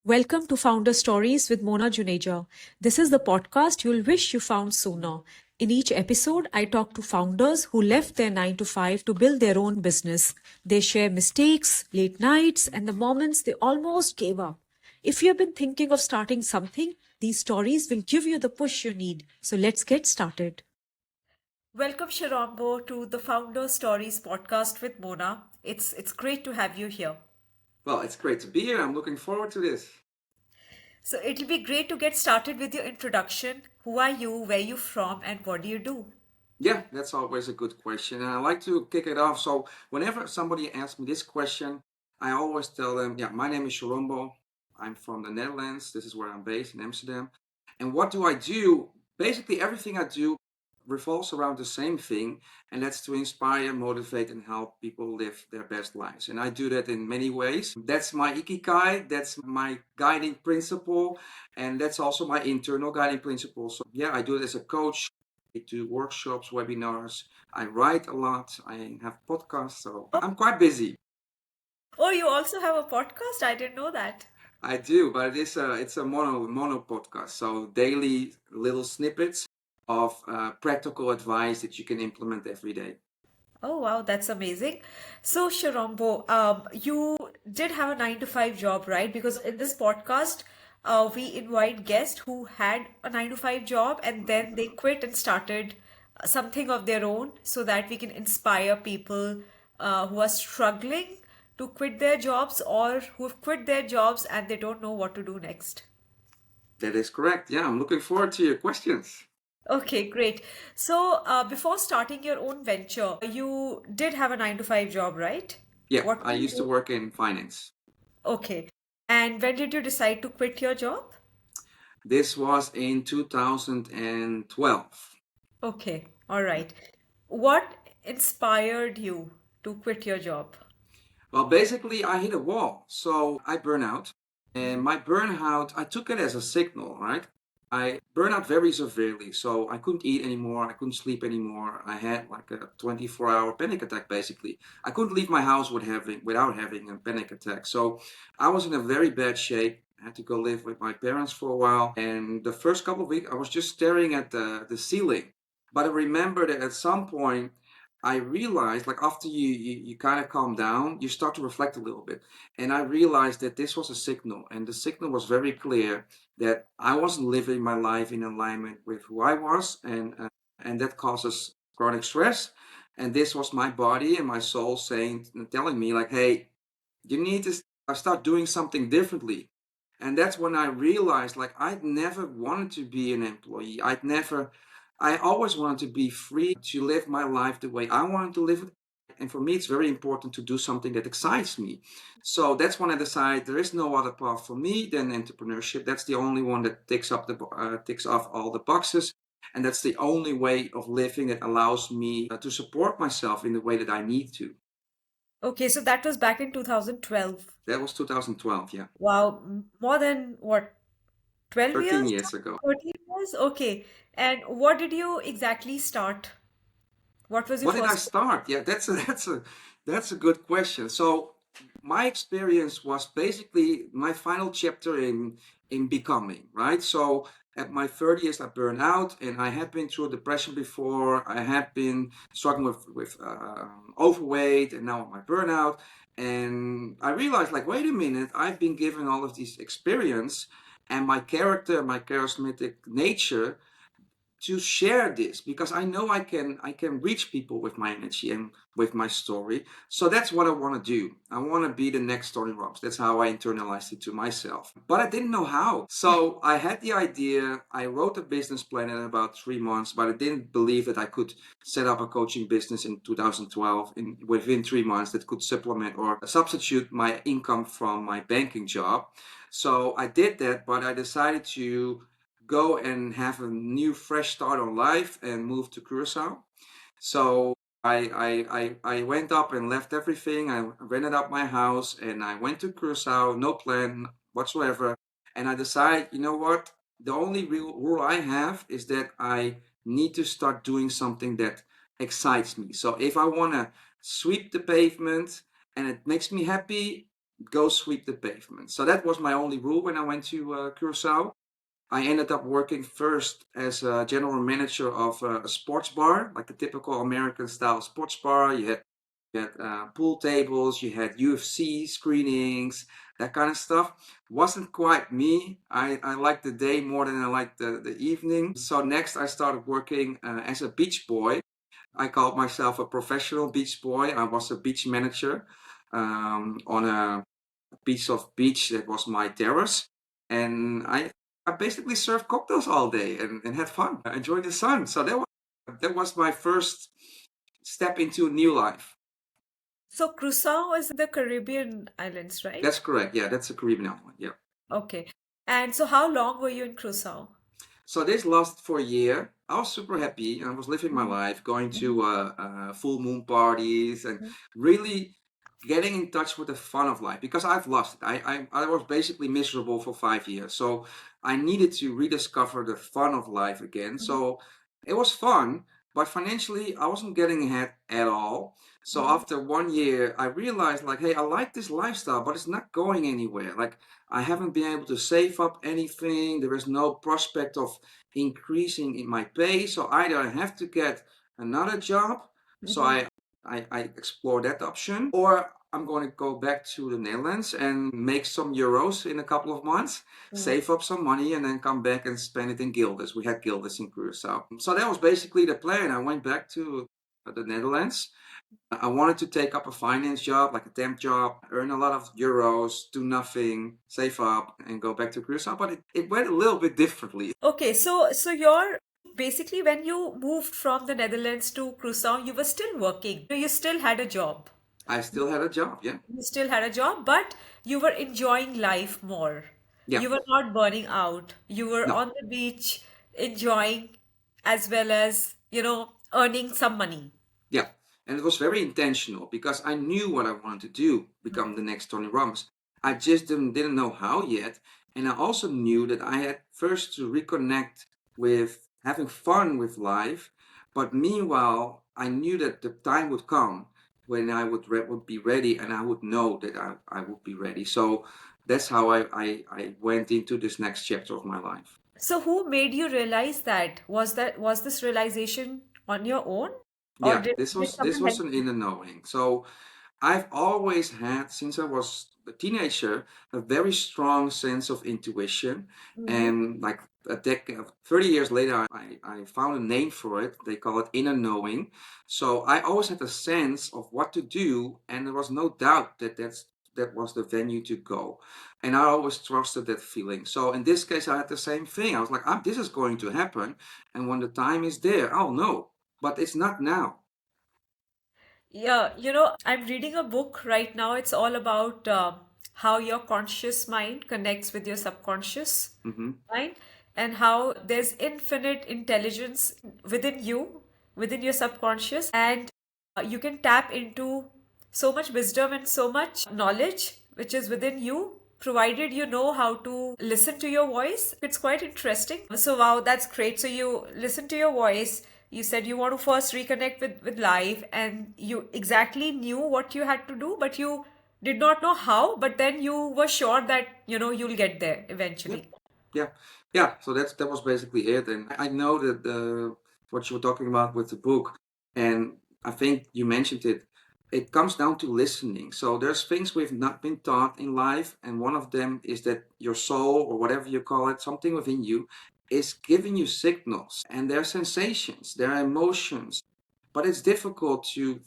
Welcome to Founder Stories with Mona Juneja. This is the podcast you'll wish you found sooner. In each episode, I talk to founders who left their 9 to 5 to build their own business. They share mistakes, late nights, and the moments they almost gave up. If you've been thinking of starting something, these stories will give you the push you need. So let's get started. Welcome, Shorombo, to the Founder Stories podcast with Mona. It's great to have you here. Well, it's great to be here. I'm looking forward to this. So it'll be great to get started with your introduction. Who are you? Where you from? And what do you do? Yeah, that's always a good question. And I like to kick it off. So whenever somebody asks me this question, I always tell them, yeah, my name is Shorombo. I'm from the Netherlands. This is where I'm based in Amsterdam. And what do I do? Basically, everything I do revolves around the same thing, and that's to inspire, motivate, and help people live their best lives. And I do that in many ways. That's my ikigai, that's my guiding principle, and that's also my internal guiding principle. So, yeah, I do it as a coach. I do workshops, webinars. I write a lot. I have podcasts, so I'm quite busy. Oh, you also have a podcast? I didn't know that. I do, but it's a mono podcast, so daily little snippets of practical advice that you can implement every day. Oh, wow, that's amazing. So, Shorombo, you did have a 9 to 5 job, right? Because in this podcast, we invite guests who had a 9 to 5 job and then they quit and started something of their own so that we can inspire people who are struggling to quit their jobs or who have quit their jobs and they don't know what to do next. That is correct. Yeah, I'm looking forward to your questions. Okay, great. So, before starting your own venture, you did have a 9 to 5 job, right? Yeah, What I were you used to doing? work in finance. Okay. And when did you decide to quit your job? This was in 2012. Okay, all right. What inspired you to quit your job? Well, basically, I hit a wall. So I burn out. And my burnout, I took it as a signal, right? I burn out very severely. So I couldn't eat anymore. I couldn't sleep anymore. I had like a 24-hour panic attack, basically. I couldn't leave my house without having a panic attack. So I was in a very bad shape. I had to go live with my parents for a while. And the first couple of weeks, I was just staring at the ceiling. But I remember that at some point, I realized, like after you kind of calm down, you start to reflect a little bit. And I realized that this was a signal, and the signal was very clear that I wasn't living my life in alignment with who I was, and that causes chronic stress. And this was my body and my soul saying, telling me like, hey, you need to start doing something differently. And that's when I realized like I'd never wanted to be an employee. I always wanted to be free to live my life the way I wanted to live it. And for me, it's very important to do something that excites me. So that's when I decided there is no other path for me than entrepreneurship. That's the only one that ticks off all the boxes. And that's the only way of living that allows me to support myself in the way that I need to. Okay, so that was back in 2012. That was 2012, yeah. Wow, more than what, 12 13 years? years ago. 13 years? Okay. And what did you exactly start? What was your What did I first? start? Yeah, that's a good question. So my experience was basically my final chapter in becoming, right? So at my 30s, I burned out, and I had been through depression before. I had been struggling with overweight, and now my burnout. And I realized, like, wait a minute, I've been given all of this experience, and my character, my charismatic nature to share this because I know I can reach people with my energy and with my story. So that's what I want to do. I want to be the next Tony Robbins. That's how I internalized it to myself. But I didn't know how. So I had the idea. I wrote a business plan in about 3 months, but I didn't believe that I could set up a coaching business in 2012 within 3 months that could supplement or substitute my income from my banking job. So I did that, but I decided to go and have a new fresh start on life and move to Curacao. So I went up and left everything. I rented out my house and I went to Curacao, no plan whatsoever. And I decided, you know what? The only real rule I have is that I need to start doing something that excites me. So if I want to sweep the pavement and it makes me happy, go sweep the pavement. So that was my only rule when I went to Curacao. I ended up working first as a general manager of a sports bar, like a typical American style sports bar. You had pool tables, you had UFC screenings, that kind of stuff. Wasn't quite me. I liked the day more than I liked the evening. So next I started working as a beach boy. I called myself a professional beach boy. I was a beach manager on a piece of beach that was my terrace. And I basically served cocktails all day and had fun. I enjoyed the sun. So that was my first step into a new life. So Curaçao is in the Caribbean islands, right? That's correct. Yeah, that's a Caribbean island. Yeah. Okay. And so how long were you in Curaçao? So this lasted for a year. I was super happy. I was living my Mhm, life, going mhm, to full moon parties, and mhm, really getting in touch with the fun of life because I've lost it. I was basically miserable for 5 years. So I needed to rediscover the fun of life again. mhm, So it was fun, but financially I wasn't getting ahead at all. So mhm, after 1 year, I realized like, hey, I like this lifestyle, but it's not going anywhere. Like I haven't been able to save up anything. There is no prospect of increasing in my pay. So either I have to get another job. So mhm, I explore that option, or I'm going to go back to the Netherlands and make some euros in a couple of months, mhm. save up some money, and then come back and spend it in guilders. We had guilders in Curacao. So that was basically the plan. I went back to the Netherlands. I wanted to take up a finance job, like a temp job, earn a lot of euros, do nothing, save up, and go back to Curacao. But it went a little bit differently. Okay, so you're basically when you moved from the Netherlands to Curaçao, you were still working. You still had a job. I still had a job. Yeah. You still had a job, but you were enjoying life more. Yeah. You were not burning out. You were No. on the beach enjoying as well as, earning some money. Yeah, and it was very intentional because I knew what I wanted to do, Mhm, become the next Tony Robbins. I just didn't know how yet, and I also knew that I had first to reconnect with having fun with life. But meanwhile, I knew that the time would come when I would be ready, and I would know that I would be ready. So that's how I went into this next chapter of my life. So who made you realize that? Was this realization on your own? Or Yeah, this did was this someone was help an you? inner knowing. So I've always had, since I was a teenager, a very strong sense of intuition. Mm-hmm. And like a decade, 30 years later, I found a name for it. They call it inner knowing. So I always had a sense of what to do, and there was no doubt that was the venue to go. And I always trusted that feeling. So in this case, I had the same thing. I was like, this is going to happen. And when the time is there, I'll know. But it's not now. Yeah, I'm reading a book right now. It's all about how your conscious mind connects with your subconscious Hmm. mind and how there's infinite intelligence within you, within your subconscious, and you can tap into so much wisdom and so much knowledge which is within you, provided you know how to listen to your voice. It's quite interesting. So, wow, that's great. So, you listen to your voice. You said you want to first reconnect with life, and you exactly knew what you had to do, but you did not know how. But then you were sure that, you'll get there Yeah. eventually. Yeah, yeah. So that was basically it. And I know that what you were talking about with the book, and I think you mentioned it. It comes down to listening. So there's things we've not been taught in life, and one of them is that your soul, or whatever you call it, something within you, is giving you signals, and there are sensations, there are emotions, but it's difficult to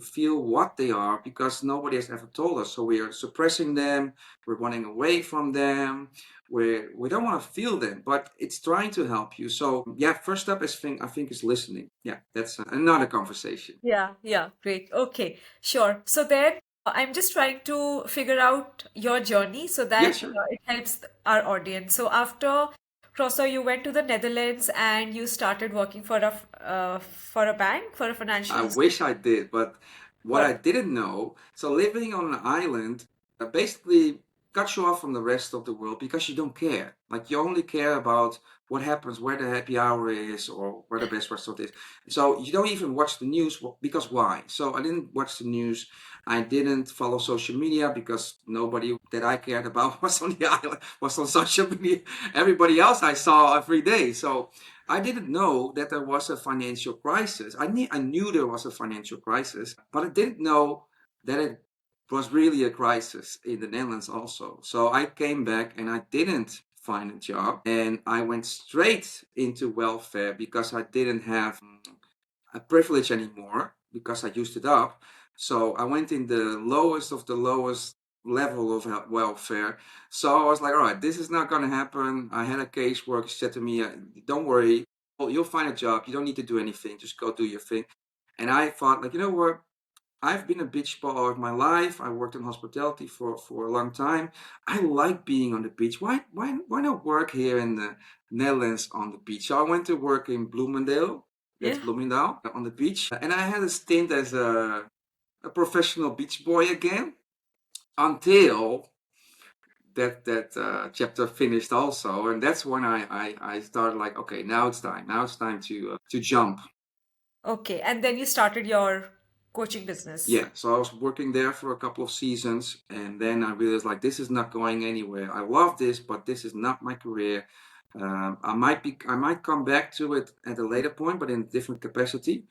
feel what they are because nobody has ever told us. So we are suppressing them, we're running away from them, we don't want to feel them, but it's trying to help you. So yeah, first step I think is listening. Yeah, that's another conversation. Yeah, yeah, great. Okay, sure. So then I'm just trying to figure out your journey so Yeah, that sure. it helps our audience. So after Crosso, you went to the Netherlands and you started working for a bank, for a financial I institution. wish I did, but what For I didn't know, so living on an island, basically cuts you off from the rest of the world because you don't care. Like you only care about what happens, where the happy hour is, or where the best restaurant is. So you don't even watch the news because why? So I didn't watch the news. I didn't follow social media because nobody that I cared about was on the island, was on social media. Everybody else I saw every day. So I didn't know that there was a financial crisis. I knew there was a financial crisis, but I didn't know that it was really a crisis in the Netherlands also. So I came back and I didn't find a job and I went straight into welfare because I didn't have a privilege anymore because I used it up. So I went in the lowest of the lowest level of welfare. So I was like, all right, this is not going to happen. I had a caseworker. She said to me, don't worry, you'll find a job. You don't need to do anything. Just go do your thing. And I thought, like, you know what? I've been a beach ball all of my life. I worked in hospitality for a long time. I like being on the beach. Why not work here in the Netherlands on the beach? So I went to work in Bloomingdale. That's Yeah. Bloomingdale on the beach. And I had a stint as a professional beach boy again until that chapter finished also. And that's when I started like, okay, now it's time. Now it's time to jump. Okay, and then you started your coaching business. Yeah, so I was working there for a couple of seasons, and then I realized like this is not going anywhere. I love this, but this is not my career. I might come back to it at a later point, but in a different capacity.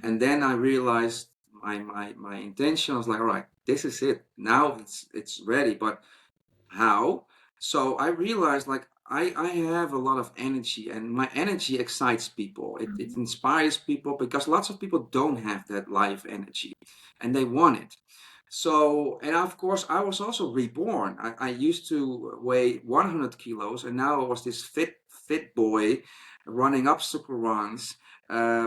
And then I realized my intention was like, all right, this is it. Now it's ready. But how? So I realized like I have a lot of energy and my energy excites people. It inspires people because lots of people don't have that life energy and they want it. So, and of course, I was also reborn. I used to weigh 100 kilos and now I was this fit boy running obstacle runs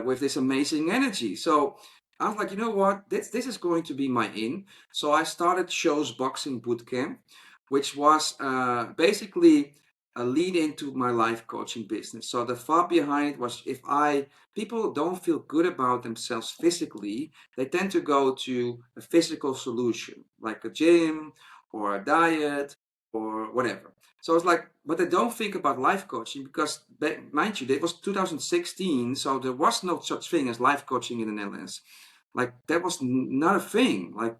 with this amazing energy. So I was like, you know what? This is going to be my in. So I started Show's Boxing Bootcamp, which was basically a lead into my life coaching business. So the thought behind it was if people don't feel good about themselves physically, they tend to go to a physical solution like a gym or a diet or whatever. So it's like, but they don't think about life coaching because, mind you, it was 2016, so there was no such thing as life coaching in the Netherlands. Like that was not a thing. Like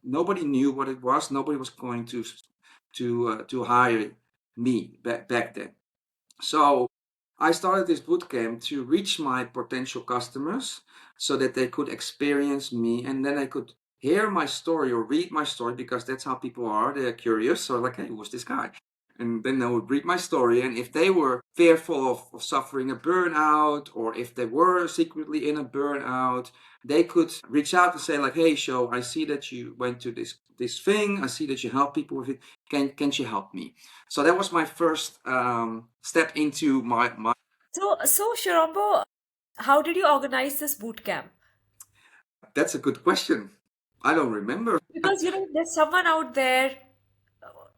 nobody knew what it was. Nobody was going to hire me back then. So I started this bootcamp to reach my potential customers so that they could experience me and then they could hear my story or read my story because that's how people are. They're curious. So like, hey, who's this guy? And then they would read my story. And if they were fearful of suffering a burnout or if they were secretly in a burnout, they could reach out and say like, hey, Show, I see that you went to this thing. I see that you help people with it. Can you help me? So that was my first step into my. So Shorombo, how did you organize this boot camp? That's a good question. I don't remember. Because there's someone out there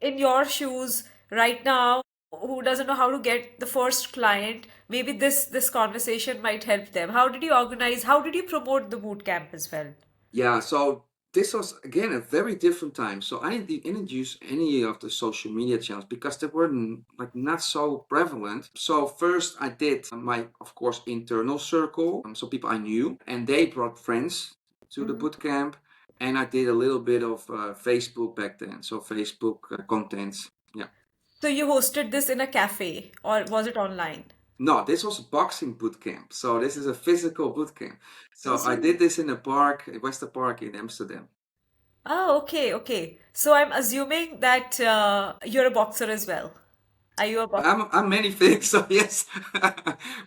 in your shoes right now who doesn't know how to get the first client. Maybe this conversation might help them. How did you organize? How did you promote the boot camp as well? Yeah, so this was again a very different time. So I didn't use any of the social media channels because they were like not so prevalent. So first I did my, of course, internal circle, so people I knew, and they brought friends to the boot camp, and I did a little bit of Facebook back then. So Facebook contents. Yeah. So you hosted this in a cafe or was it online? No, this was a boxing boot camp. So this is a physical boot camp. So I So, did this in a park, Wester Park in Amsterdam. oh, okay, okay. So I'm assuming that you're a boxer as well. Are you a boxer? I'm many things. So yes,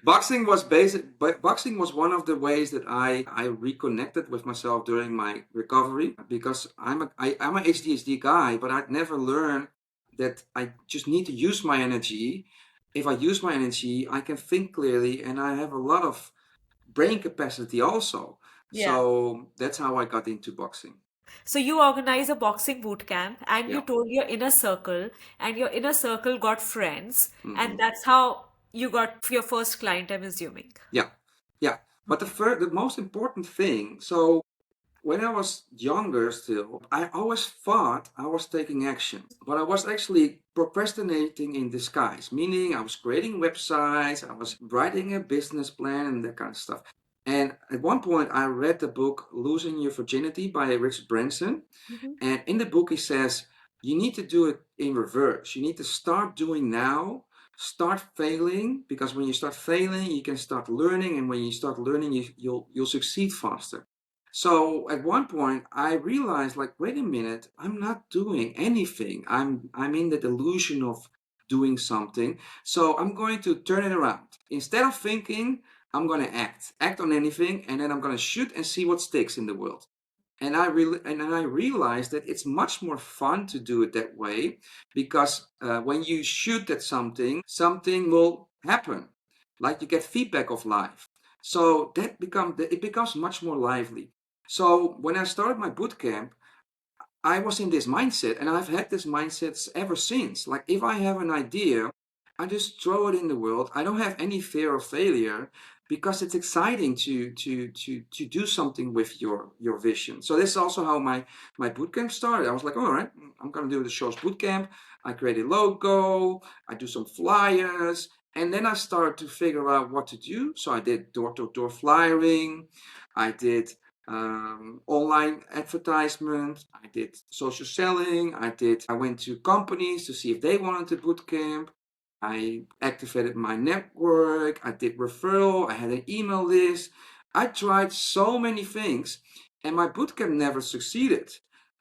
boxing was basic. But boxing was one of the ways that I reconnected with myself during my recovery because I'm a ADHD guy, but I'd never learned that I just need to use my energy. If I use my energy, I can think clearly, and I have a lot of brain capacity also. Yeah. So that's how I got into boxing. So you organize a boxing boot camp and you Yeah. told your inner circle, and your inner circle got friends, and Hmm. that's how you got your first client, I'm assuming. Yeah. Yeah. But the most important thing, so When I was younger still, I always thought I was taking action, but I was actually procrastinating in disguise, meaning I was creating websites, I was writing a business plan and that kind of stuff. And at one point, I read the book Losing Your Virginity by Richard Branson. Mm-hmm. And in the book, he says, you need to do it in reverse. You need to start doing now, start failing, because when you start failing, you can start learning. And when you start learning, you'll succeed faster. So at one point, I realized, like, wait a minute, I'm not doing anything. I'm in the delusion of doing something. So I'm going to turn it around. Instead of thinking, I'm going to act on anything, and then I'm going to shoot and see what sticks in the world. And then I realized that it's much more fun to do it that way because when you shoot at something, something will happen. Like you get feedback of life. So it becomes much more lively. So when I started my boot camp, I was in this mindset, and I've had this mindset ever since. Like, if I have an idea, I just throw it in the world. I don't have any fear of failure because it's exciting to do something with your vision. So this is also how my bootcamp started. I was like, all right, I'm gonna do the show's bootcamp. I create a logo, I do some flyers, and then I started to figure out what to do. So I did door-to-door flyering. I did online advertisement. I did social selling. I went to companies to see if they wanted a bootcamp. I activated my network. I did referral. I had an email list. I tried so many things, and my bootcamp never succeeded.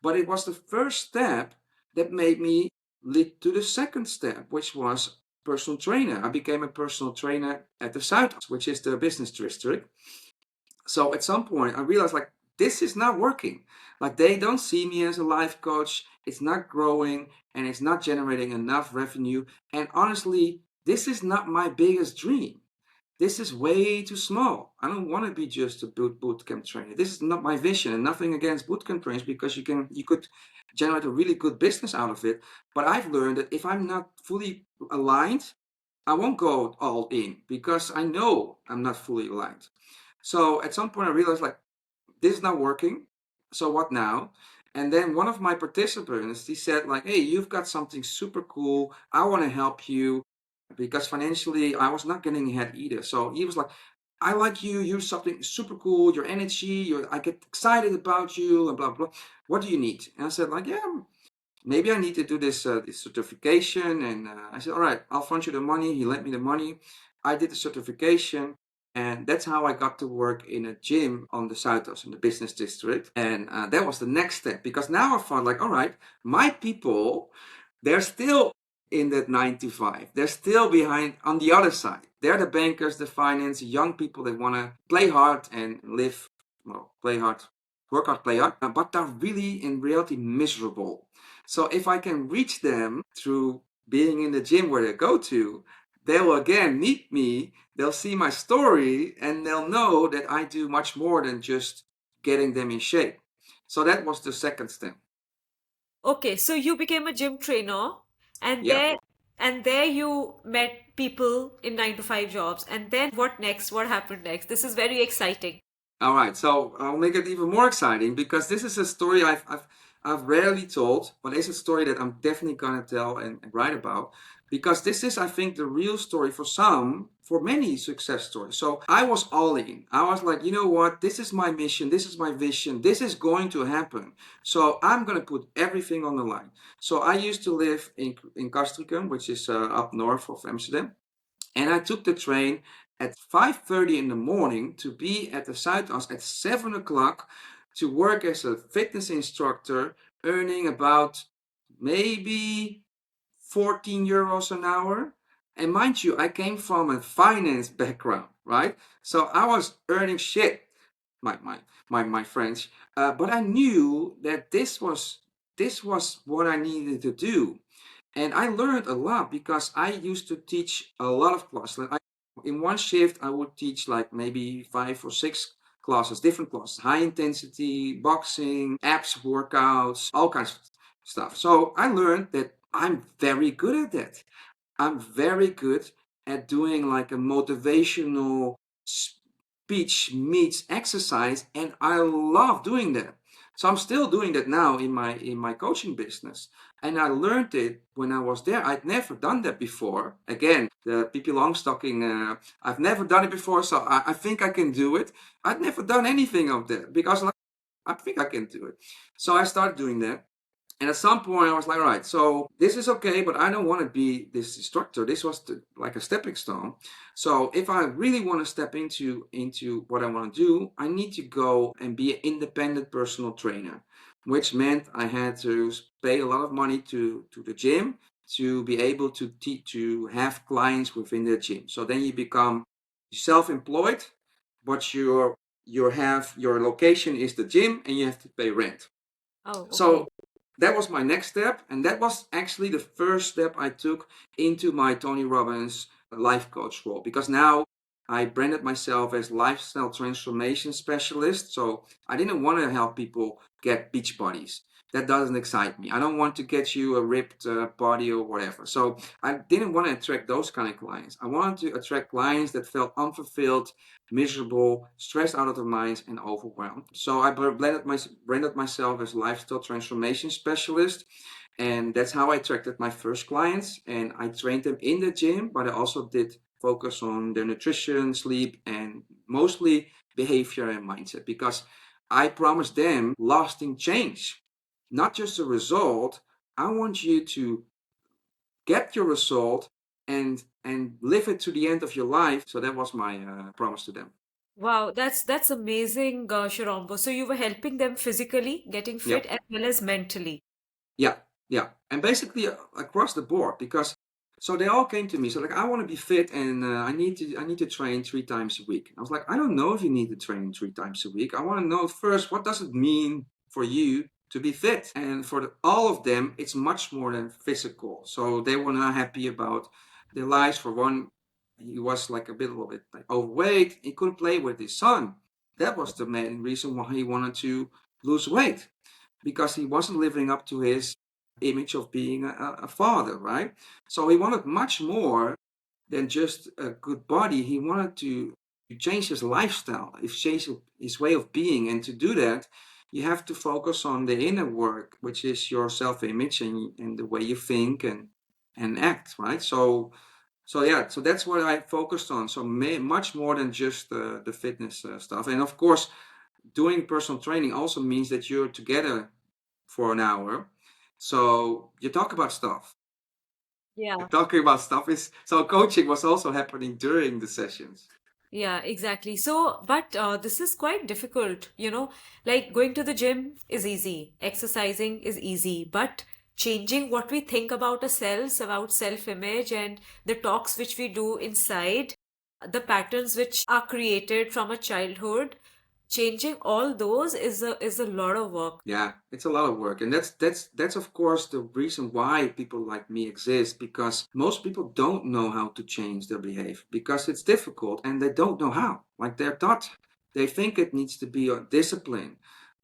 But it was the first step that made me lead to the second step, which was personal trainer. I became a personal trainer at the South, which is the business district. So at some point, I realized, like, this is not working. Like, they don't see me as a life coach. It's not growing and it's not generating enough revenue. And honestly, this is not my biggest dream. This is way too small. I don't want to be just a bootcamp trainer. This is not my vision, and nothing against bootcamp trainers because you could generate a really good business out of it. But I've learned that if I'm not fully aligned, I won't go all in because I know I'm not fully aligned. So at some point I realized, like, this is not working. So what now? And then one of my participants, he said, like, hey, you've got something super cool. I want to help you because financially I was not getting ahead either. So he was like, I like you. You're something super cool. Your energy. I get excited about you and blah blah. What do you need? And I said, like, yeah, maybe I need to do this certification. And I said, all right, I'll front you the money. He lent me the money. I did the certification. And that's how I got to work in a gym on the Zuidas in the business district. And that was the next step because now I found, like, all right, my people, they're still in that 9 to 5. They're still behind on the other side. They're the bankers, the finance, young people that want to play hard and live, well, play hard, work hard, play hard, but they're really in reality miserable. So if I can reach them through being in the gym where they go to, they will again meet me, they'll see my story, and they'll know that I do much more than just getting them in shape. So that was the second step. Okay, so you became a gym trainer, and Yeah. there you met people in 9 to 5 jobs. And then what next? What happened next? This is very exciting. All right, so I'll make it even more exciting because this is a story I've rarely told, but it's a story that I'm definitely gonna tell and write about because this is, I think, the real story for many success stories. So I was all in. I was like, you know what? This is my mission. This is my vision. This is going to happen. So I'm gonna put everything on the line. So I used to live in Castricum, which is up north of Amsterdam. And I took the train at 5:30 in the morning to be at the Zuidas at 7 o'clock to work as a fitness instructor, earning about maybe 14 euros an hour. And mind you, I came from a finance background, right? So I was earning shit, my French. But I knew that this was what I needed to do. And I learned a lot because I used to teach a lot of classes. In one shift, I would teach like maybe 5 or 6 classes, different classes, high intensity, boxing, abs workouts, all kinds of stuff. So I learned that I'm very good at that. I'm very good at doing like a motivational beach meets exercise, and I love doing that. So I'm still doing that now in my coaching business. And I learned it when I was there. I'd never done that before. Again, the PP Longstocking, I've never done it before, so I think I can do it. I'd never done anything of that because like, I think I can do it. So I started doing that. And at some point, I was like, all right, so this is okay, but I don't want to be this instructor. This was like a stepping stone. So if I really want to step into what I want to do, I need to go and be an independent personal trainer, which meant I had to pay a lot of money to the gym to be able to to have clients within the gym. So then you become self-employed, but your location is the gym and you have to pay rent. Oh, okay. So that was my next step, and that was actually the first step I took into my Tony Robbins life coach role, because now I branded myself as lifestyle transformation specialist. So I didn't want to help people get beach bodies. That doesn't excite me. I don't want to get you a ripped body or whatever. So I didn't want to attract those kind of clients. I wanted to attract clients that felt unfulfilled, miserable, stressed out of their minds, and overwhelmed. So I branded myself as lifestyle transformation specialist. And that's how I attracted my first clients. And I trained them in the gym, but I also did focus on their nutrition, sleep, and mostly behavior and mindset, because I promised them lasting change, not just a result. I want you to get your result and live it to the end of your life. So that was my promise to them. Wow, that's amazing, Shorombo. So you were helping them physically, getting Yeah. fit, as well as mentally. Yeah, yeah, and basically across the board, because so they all came to me. So like, I want to be fit, and I need to train 3 times a week. I was like, I don't know if you need to train 3 times a week. I want to know first, what does it mean for you to be fit? And for all of them, it's much more than physical. So they were not happy about their lives. For one, he was like a little bit like overweight. He couldn't play with his son. That was the main reason why he wanted to lose weight, because he wasn't living up to his image of being a father, right? So he wanted much more than just a good body. He wanted to change his lifestyle, change his way of being. And to do that, you have to focus on the inner work, which is your self-image and the way you think and act, right? So yeah, so that's what I focused on. So much more than just the fitness stuff. And of course, doing personal training also means that you're together for an hour. So you talk about stuff. Yeah. Talking about stuff is so coaching was also happening during the sessions. Yeah, exactly. So, but this is quite difficult, like going to the gym is easy, exercising is easy, but changing what we think about ourselves, about self-image, and the talks which we do inside, the patterns which are created from a childhood, changing all those is a lot of work. Yeah, it's a lot of work, and that's of course the reason why people like me exist, because most people don't know how to change their behavior because it's difficult and they don't know how. Like they're taught, they think it needs to be a discipline,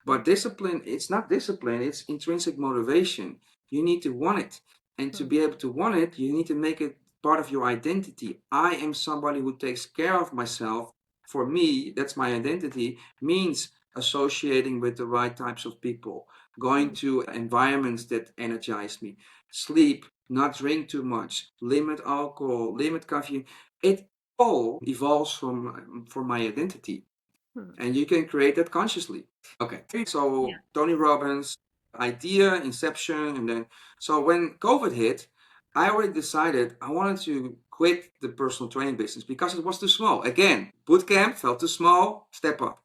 but discipline, it's not discipline, it's intrinsic motivation. You need to want it, and to Hmm. be able to want it, you need to make it part of your identity. I am somebody who takes care of myself. For me, that's my identity, means associating with the right types of people, going Hmm. to environments that energize me, sleep, not drink too much, limit alcohol, limit caffeine. It all evolves from my identity, Hmm. and you can create that consciously. Okay, Yeah. so Tony Robbins, idea, inception, and then so when COVID hit, I already decided I wanted to quit the personal training business because it was too small. Again, boot camp felt too small, step up.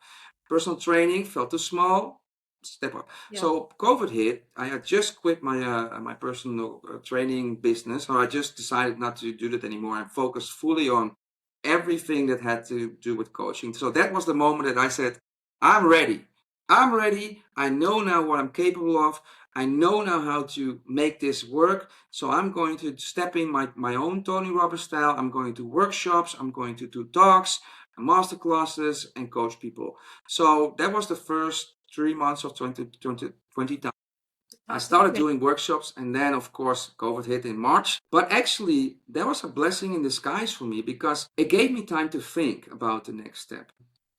Personal training felt too small, step up. Yeah. So COVID hit. I had just quit my personal training business, so I just decided not to do that anymore and focus fully on everything that had to do with coaching. So that was the moment that I said, I'm ready. I'm ready. I know now what I'm capable of. I know now how to make this work. So I'm going to step in my own Tony Robbins style. I'm going to workshops. I'm going to do talks, master classes, and coach people. So that was the first 3 months of 2020. I started 2020. doing workshops, and then, of course, COVID hit in March. But actually, that was a blessing in disguise for me because it gave me time to think about the next step.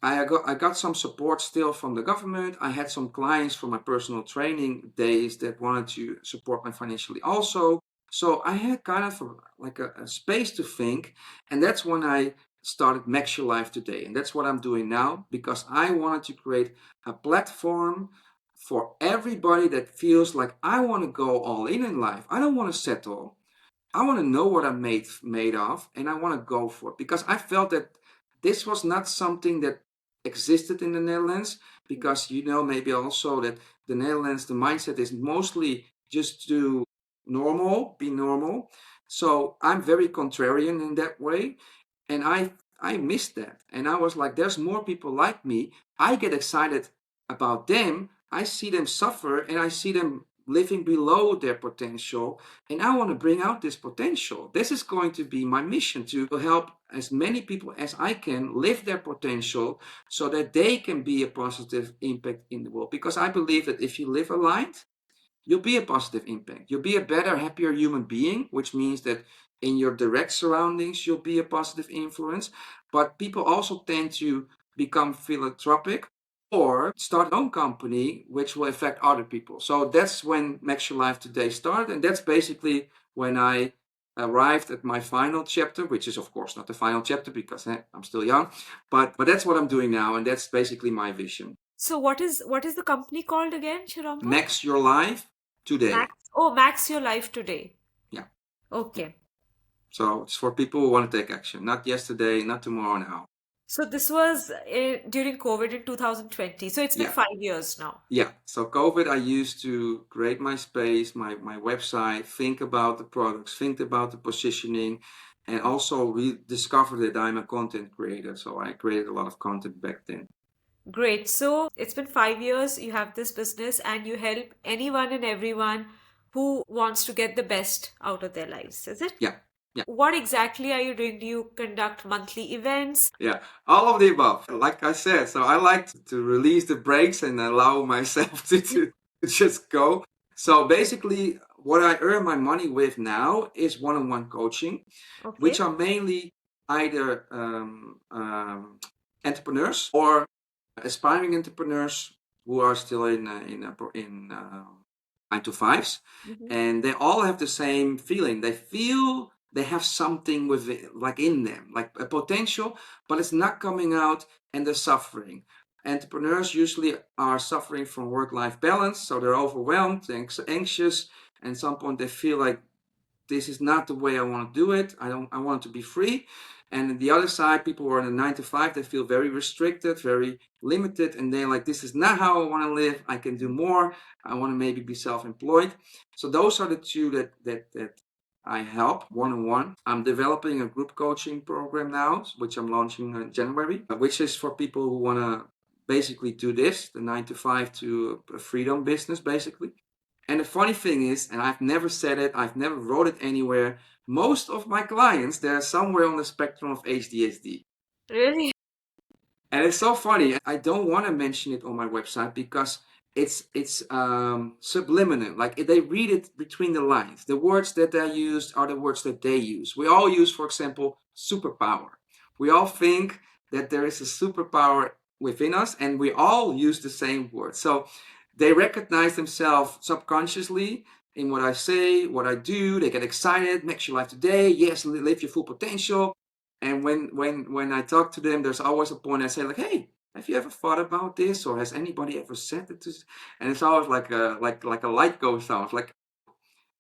I got some support still from the government. I had some clients from my personal training days that wanted to support me financially also. So I had kind of a space to think, and that's when I started Max Your Life Today, and that's what I'm doing now because I wanted to create a platform for everybody that feels like I want to go all in life. I don't want to settle. I want to know what I'm made of, and I want to go for it because I felt that this was not something that existed in the Netherlands. Because maybe also that the Netherlands, the mindset is mostly just to be normal. So I'm very contrarian in that way, and I missed that, and I was like, there's more people like me. I get excited about them. I see them suffer, and I see them living below their potential, and I want to bring out this potential. This is going to be my mission, to help as many people as I can live their potential so that they can be a positive impact in the world. Because I believe that if you live aligned, you'll be a positive impact. You'll be a better, happier human being, which means that in your direct surroundings, you'll be a positive influence. But people also tend to become philanthropic or start their own company, which will affect other people. So that's when Max Your Life Today started. And that's basically when I arrived at my final chapter, which is of course not the final chapter because I'm still young, but that's what I'm doing now, and that's basically my vision. So what is the company called again, Shorombo? Max Your Life Today. Max Your Life Today. Yeah. Okay. So it's for people who want to take action. Not yesterday, not tomorrow, now. So this was during COVID in 2020. So it's been Yeah. 5 years now. Yeah. So COVID, I used to create my space, my website, think about the products, think about the positioning, and also rediscover that I'm a content creator. So I created a lot of content back then. Great. So it's been 5 years. You have this business and you help anyone and everyone who wants to get the best out of their lives, is it? Yeah. Yeah. What exactly are you doing? Do you conduct monthly events? Yeah, all of the above. Like I said, so I like to release the brakes and allow myself to just go. So basically, what I earn my money with now is one-on-one coaching, Okay. which are mainly either entrepreneurs or aspiring entrepreneurs who are still in 9 to 5s, Mhm. and they all have the same feeling. They feel they have something with it, like in them, like a potential, but it's not coming out, and they're suffering. Entrepreneurs usually are suffering from work-life balance, so they're overwhelmed, anxious, and at some point they feel like this is not the way I want to do it. I want to be free. And the other side, people who are in a 9 to 5, they feel very restricted, very limited, and they're like, this is not how I want to live. I can do more. I want to maybe be self-employed. So those are the two that I help one-on-one. I'm developing a group coaching program now, which I'm launching in January, which is for people who want to basically do this, the 9 to 5 to a freedom business, basically. And the funny thing is, and I've never said it, I've never wrote it anywhere, most of my clients, they're somewhere on the spectrum of HDSD. Really? And it's so funny. I don't want to mention it on my website because it's subliminal. Like they read it between the lines. The words that I use are the words that they use. We all use, for example, superpower. We all think that there is a superpower within us, and we all use the same word. So they recognize themselves subconsciously in what I say, what I do. They get excited. Max Your Life Today. Yes, live your full potential. And when I talk to them, there's always a point I say like, "Hey, have you ever thought about this, or has anybody ever said it to?" And it's always like a light goes on. It's like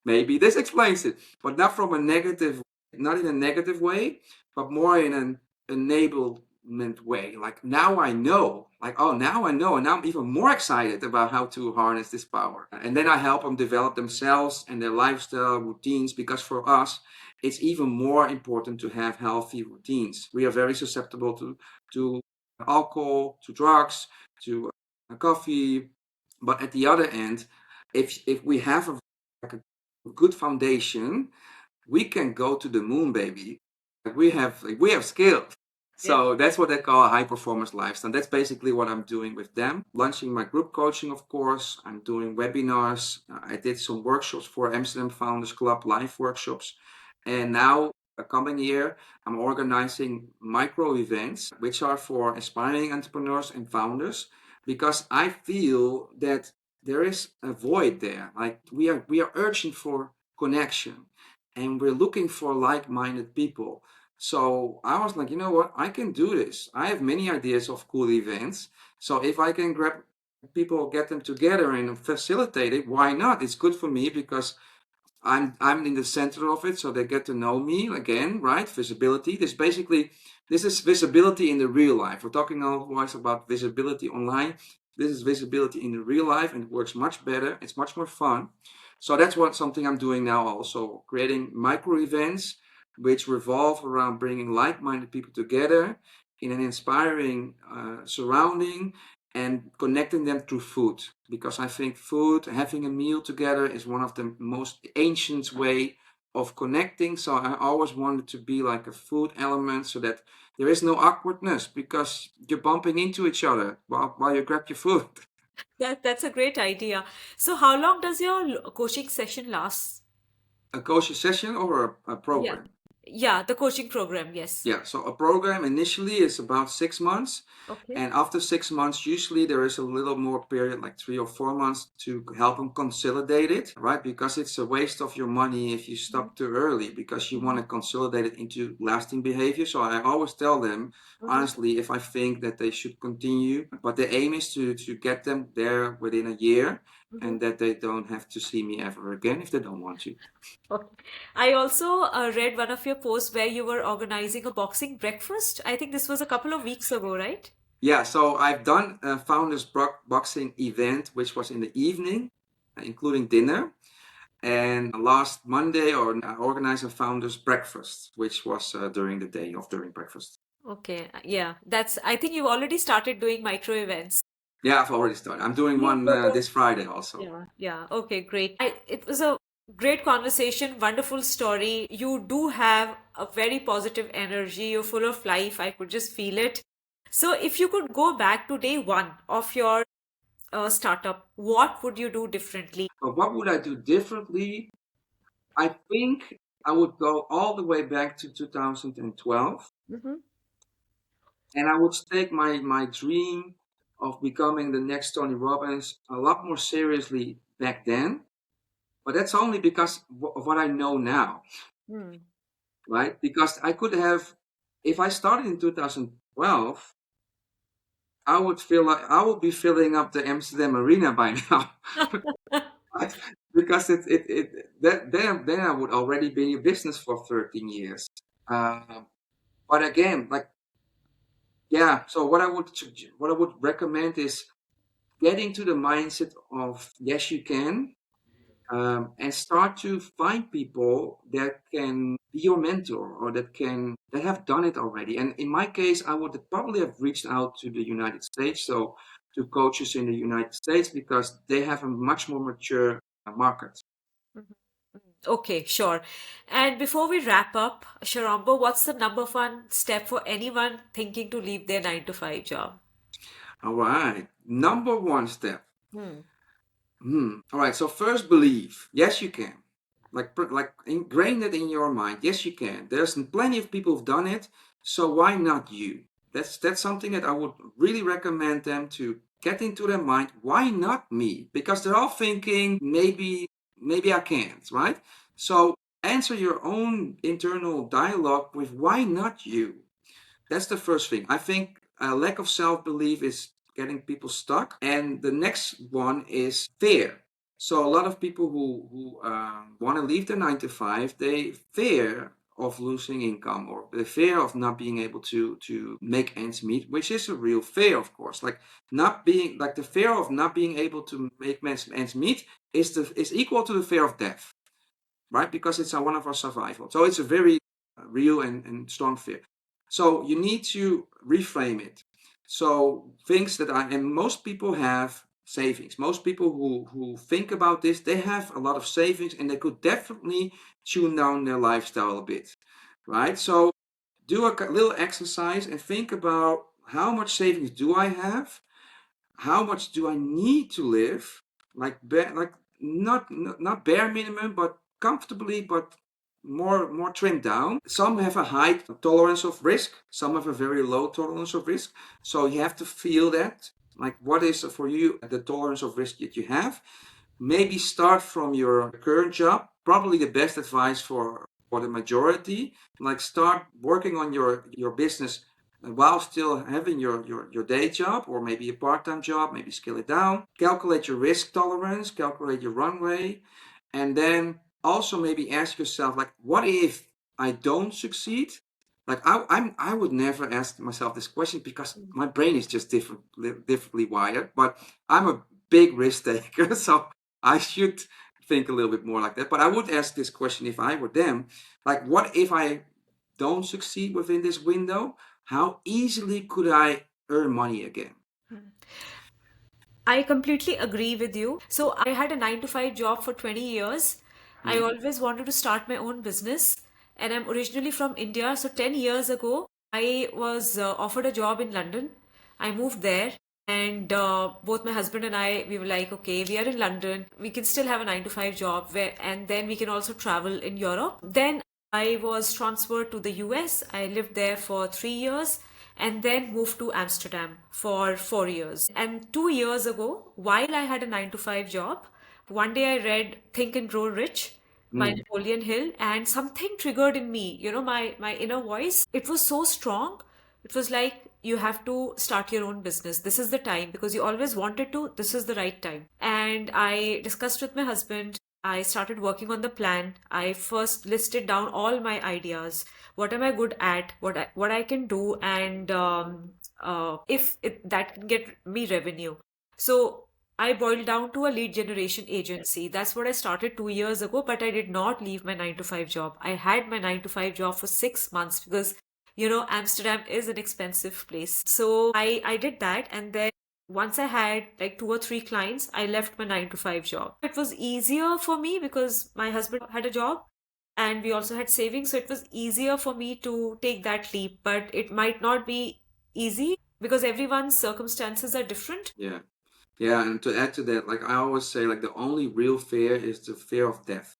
maybe this explains it, but not from a negative, not in a negative way, but more in an enablement way. Like now I know, like, oh, now I know, and now I'm even more excited about how to harness this power. And then I help them develop themselves and their lifestyle routines, because for us, it's even more important to have healthy routines. We are very susceptible to alcohol, to drugs, to coffee. But at the other end, if we have like a good foundation, we can go to the moon, baby. Like we have skills. So that's what they call a high performance lifestyle. That's basically what I'm doing with them. Launching my group coaching, of course. I'm doing webinars. I did some workshops for Amsterdam Founders Club, live workshops. And now a coming year, I'm organizing micro events, which are for aspiring entrepreneurs and founders, because I feel that there is a void there. Like we are urging for connection, and we're looking for like-minded people. So I was like, you know what? I can do this. I have many ideas of cool events. So if I can grab people, get them together and facilitate it, why not? It's good for me because I'm in the center of it, so they get to know me again, right? Visibility. This is visibility in the real life. We're talking otherwise about visibility online. This is visibility in the real life, and it works much better. It's much more fun. So that's what something I'm doing now. Also creating micro events which revolve around bringing like-minded people together in an inspiring surrounding and connecting them through food, because I think food, having a meal together, is one of the most ancient way of connecting. So I always wanted to be like a food element, so that there is no awkwardness because you're bumping into each other while you grab your food. That's a great idea. So how long does your coaching session last? A coaching session or a Yeah. program? Yeah, the coaching program, yes. Yeah, so a program initially is about 6 months. Okay. And after 6 months, usually there is a little more period, like 3 or 4 months, to help them consolidate it, right? Because it's a waste of your money if you stop too early, because you want to consolidate it into lasting behavior. So I always tell them, honestly, if I think that they should continue, but the aim is to get them there within a year, and that they don't have to see me ever again if they don't want to. Okay. I also read one of your posts where you were organizing a boxing breakfast. I think this was a couple of weeks ago, right? Yeah, so I've done a founders boxing event, which was in the evening, including dinner. And last Monday, I organized a founders breakfast, which was during breakfast. Okay. Yeah, I think you've already started doing micro events. Yeah, I've already started. I'm doing Yeah. one this Friday also. Yeah, yeah. Okay, great. It was a great conversation, wonderful story. You do have a very positive energy. You're full of life. I could just feel it. So, if you could go back to day one of your startup, what would you do differently? But what would I do differently? I think I would go all the way back to 2012, Hmm. and I would take my dream of becoming the next Tony Robbins a lot more seriously back then. But that's only because of what I know now, Hmm. right? Because I could have, if I started in 2012, I would feel like I would be filling up the Amsterdam Arena by now, right? Because then I would already be in business for 13 years. Uh, but again, like, yeah. So what I would recommend is getting to the mindset of yes, you can, and start to find people that can be your mentor, or that have done it already. And in my case, I would probably have reached out to the United States, so to coaches in the United States, because they have a much more mature market. Okay, sure. And before we wrap up, Sharombo, what's the number one step for anyone thinking to leave their 9 to 5 job? All right, number one step. Hmm. All right. So first, believe. Yes, you can. Like ingrain it in your mind. Yes, you can. There's plenty of people who've done it. So why not you? That's something that I would really recommend them to get into their mind. Why not me? Because they're all thinking maybe I can't, right? So answer your own internal dialogue with why not you? That's the first thing. I think a lack of self belief is getting people stuck. And the next one is fear. So a lot of people who want to leave their 9 to 5, they fear of losing income, or the fear of not being able to make ends meet, which is a real fear, of course. Like not being like the fear of not being able to make ends meet is equal to the fear of death, right? Because it's one of our survival. So it's a very real and strong fear. So you need to reframe it. So things and most people have savings. Most people who think about this, they have a lot of savings, and they could definitely tune down their lifestyle a bit, right? So do a little exercise and think about how much savings do I have? How much do I need to live? Like not bare minimum, but comfortably, but more trimmed down. Some have a high tolerance of risk. Some have a very low tolerance of risk. So you have to feel that. Like, what is for you the tolerance of risk that you have? Maybe start from your current job. Probably the best advice for the majority. Like, start working on your business while still having your day job, or maybe a part-time job. Maybe scale it down. Calculate your risk tolerance. Calculate your runway, and then also maybe ask yourself, like, what if I don't succeed? Like, I would never ask myself this question because my brain is just differently wired. But I'm a big risk taker, so I should think a little bit more like that. But I would ask this question if I were them, like, what if I don't succeed within this window? How easily could I earn money again? I completely agree with you. So I had a 9 to 5 job for 20 years. I Mm, always wanted to start my own business, and I'm originally from India. So 10 years ago, I was offered a job in London. I moved there, and both my husband and I, we were like, okay, we are in London. We can still have a 9 to 5 job where, and then we can also travel in Europe. Then I was transferred to the US. I lived there for 3 years and then moved to Amsterdam for 4 years. And 2 years ago, while I had a 9 to 5 job, one day I read Think and Grow Rich by mm, Napoleon Hill, and something triggered in me, my inner voice. It was so strong. It was like, you have to start your own business. This is the time because you always wanted to. This is the right time. And I discussed with my husband. I started working on the plan. I first listed down all my ideas. What am I good at? What I can do, and if that can get me revenue. So I boiled down to a lead generation agency. That's what I started 2 years ago, but I did not leave my 9 to 5 job. I had my 9 to 5 job for 6 months because Amsterdam is an expensive place. So I did that. And then once I had like 2 or 3 clients, I left my 9 to 5 job. It was easier for me because my husband had a job and we also had savings. So it was easier for me to take that leap, but it might not be easy because everyone's circumstances are different. yeah. Yeah, and to add to that, like I always say, like the only real fear is the fear of death.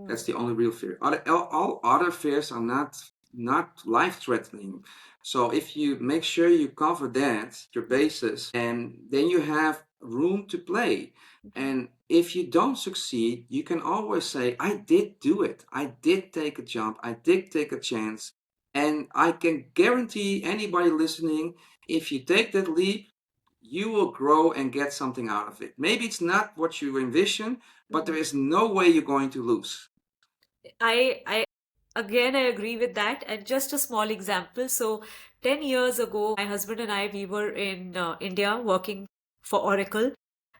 That's Mm. the only real fear. All other fears are not life threatening. So if you make sure you cover that, your basis, and then you have room to play. And if you don't succeed, you can always say, I did do it. I did take a jump. I did take a chance. And I can guarantee anybody listening, if you take that leap, you will grow and get something out of it. Maybe it's not what you envision, but there Mhm. is no way you're going to lose. I again I agree with that. And just a small example. So 10 years ago, my husband and I, we were in India working for Oracle.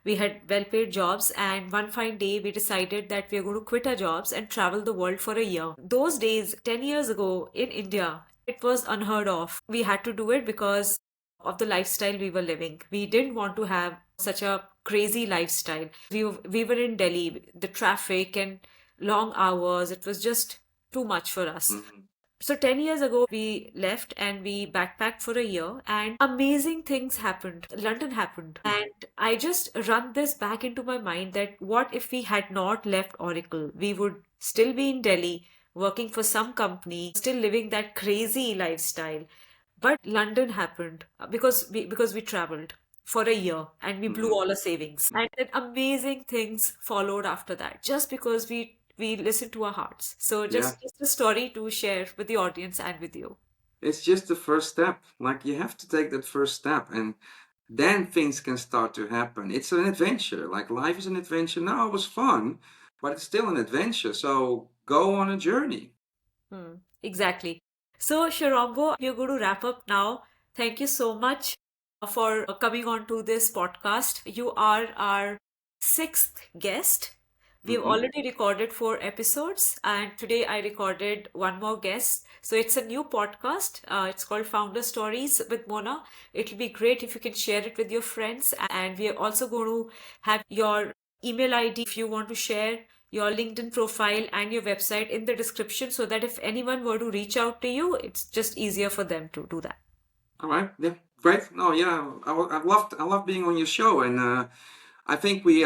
We had well-paid jobs, and one fine day we decided that we are going to quit our jobs and travel the world for a year. Those days, 10 years ago in India, it was unheard of. We had to do it because of the lifestyle we were living. We didn't want to have such a crazy lifestyle. We were in Delhi, the traffic and long hours, it was just too much for us. Mhm. So 10 years ago, we left and we backpacked for a year, and amazing things happened. London happened. And I just run this back into my mind that what if we had not left Oracle? We would still be in Delhi, working for some company, still living that crazy lifestyle. But London happened because we traveled for a year and we blew Mhm. all our savings. And then amazing things followed after that, just because we listened to our hearts. So Yeah, just a story to share with the audience and with you. it's just the first step. Like you have to take that first step, and then things can start to happen. It's an adventure. Like life is an adventure. Now it was fun, but it's still an adventure. So go on a journey. Exactly. So, Shorombo, we're going to wrap up now. Thank you so much for coming on to this podcast. You are our sixth guest. We've Hmm. already recorded 4 episodes, and today I recorded one more guest. So it's a new podcast. It's called Founder Stories with Mona. It'll be great if you can share it with your friends. And we are also going to have your email ID if you want to share your LinkedIn profile and your website in the description so that if anyone were to reach out to you, it's just easier for them to do that. All right. Yeah. Great. No, yeah. I love being on your show, and I think we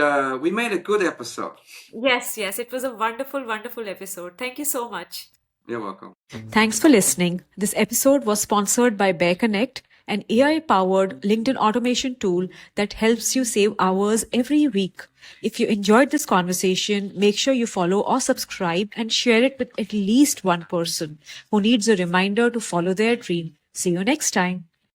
made a good episode. Yes, yes, it was a wonderful, wonderful episode. Thank you so much. You're welcome. Thanks for listening. This episode was sponsored by Bear Connect, an AI powered LinkedIn automation tool that helps you save hours every week. If you enjoyed this conversation, make sure you follow or subscribe and share it with at least one person who needs a reminder to follow their dream. See you next time.